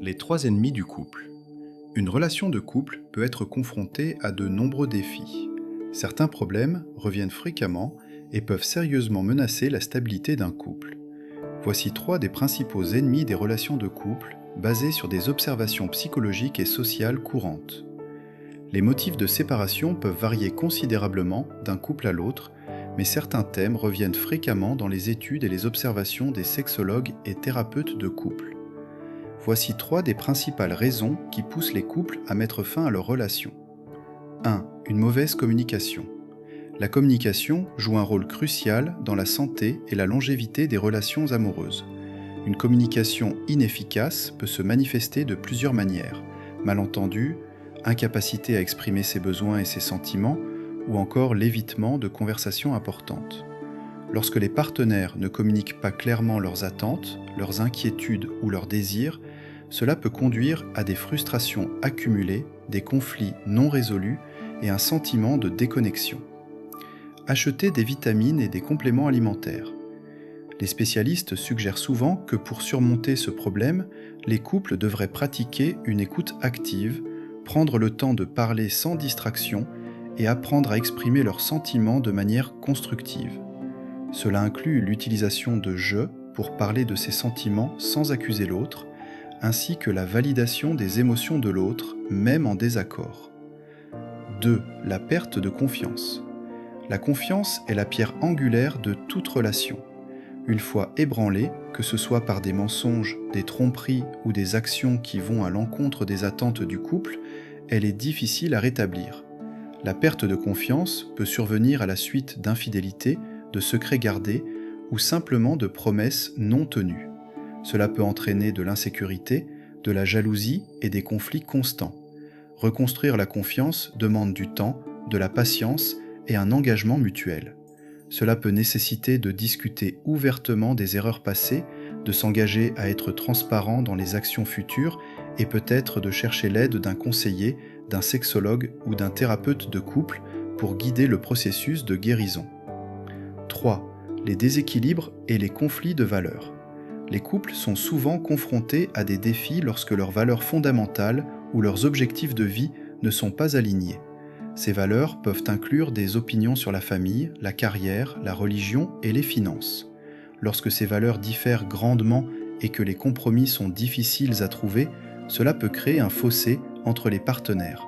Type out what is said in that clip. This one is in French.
Les trois ennemis du couple. Une relation de couple peut être confrontée à de nombreux défis. Certains problèmes reviennent fréquemment et peuvent sérieusement menacer la stabilité d'un couple. Voici trois des principaux ennemis des relations de couple basés sur des observations psychologiques et sociales courantes. Les motifs de séparation peuvent varier considérablement d'un couple à l'autre, mais certains thèmes reviennent fréquemment dans les études et les observations des sexologues et thérapeutes de couple. Voici trois des principales raisons qui poussent les couples à mettre fin à leur relation. 1. Une mauvaise communication. La communication joue un rôle crucial dans la santé et la longévité des relations amoureuses. Une communication inefficace peut se manifester de plusieurs manières: malentendus, incapacité à exprimer ses besoins et ses sentiments, ou encore l'évitement de conversations importantes. Lorsque les partenaires ne communiquent pas clairement leurs attentes, leurs inquiétudes ou leurs désirs, cela peut conduire à des frustrations accumulées, des conflits non résolus et un sentiment de déconnexion. Acheter des vitamines et des compléments alimentaires. Les spécialistes suggèrent souvent que pour surmonter ce problème, les couples devraient pratiquer une écoute active, prendre le temps de parler sans distraction et apprendre à exprimer leurs sentiments de manière constructive. Cela inclut l'utilisation de jeux pour parler de ses sentiments sans accuser l'autre, ainsi que la validation des émotions de l'autre, même en désaccord. 2. La perte de confiance. La confiance est la pierre angulaire de toute relation. Une fois ébranlée, que ce soit par des mensonges, des tromperies ou des actions qui vont à l'encontre des attentes du couple, elle est difficile à rétablir. La perte de confiance peut survenir à la suite d'infidélité, de secrets gardés ou simplement de promesses non tenues. Cela peut entraîner de l'insécurité, de la jalousie et des conflits constants. Reconstruire la confiance demande du temps, de la patience et un engagement mutuel. Cela peut nécessiter de discuter ouvertement des erreurs passées, de s'engager à être transparent dans les actions futures et peut-être de chercher l'aide d'un conseiller, d'un sexologue ou d'un thérapeute de couple pour guider le processus de guérison. 3. Les déséquilibres et les conflits de valeurs. Les couples sont souvent confrontés à des défis lorsque leurs valeurs fondamentales ou leurs objectifs de vie ne sont pas alignés. Ces valeurs peuvent inclure des opinions sur la famille, la carrière, la religion et les finances. Lorsque ces valeurs diffèrent grandement et que les compromis sont difficiles à trouver, cela peut créer un fossé entre les partenaires.